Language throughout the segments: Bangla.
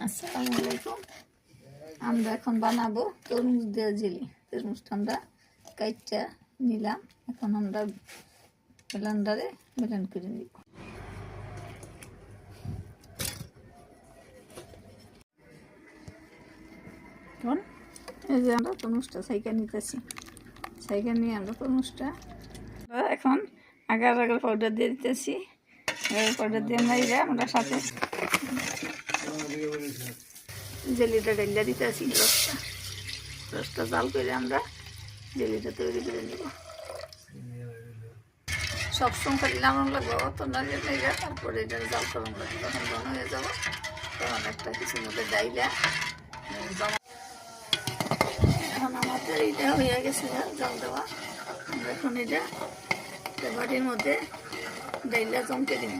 আসসালামু আলাইকুম। আমরা এখন বানাবো তরমুজ দিয়ে জেলি। তরমুজটা আমরা কাইটটা নিলাম, এখন আমরা ব্লেন্ডারে ব্লেন্ড করে নিব। এখন এই যে আমরা তরমুজটা সাইকা নিতেছি, সাইকা নিয়ে আমরা তরমুজটা এখন আগার পাউডার দিয়ে দিতেছি। আগার পাউডার দিয়ে আমরা সাথে জেলিটা ঢেলে দিতেছি। রসটা জাল করে আমরা জেলিটা তৈরি করে নেব। সবসময় খালি নামানো লাগবে, অত নাড়িয়ে নেড়ে তারপরে এটা জাল করানো লাগবে। যখন ঘন হয়ে যাবো তখন একটা কিছুর মধ্যে ডাইলা এখন আমাদের এটা হয়ে গেছে জল দেওয়া। আমরা এখন এটা বাটির মধ্যে ডাইলা চমকে দিই।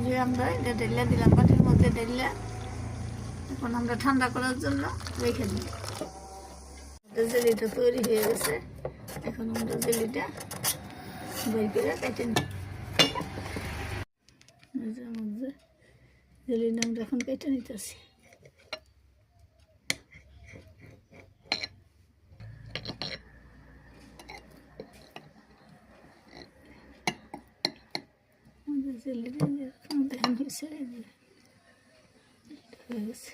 যে আমরা এটা ডাইলা দিলাম বাটির মধ্যে ডাইলা, এখন আমরা ঠান্ডা করার জন্য রেখে দিই। জেলিটা তৈরি হয়ে গেছে, এখন আমরা জেলিটা বের করে কেটে নিই। জেলিটা আমরা এখন কেটে নিতেছি। জেলিটা হয়ে গেছে।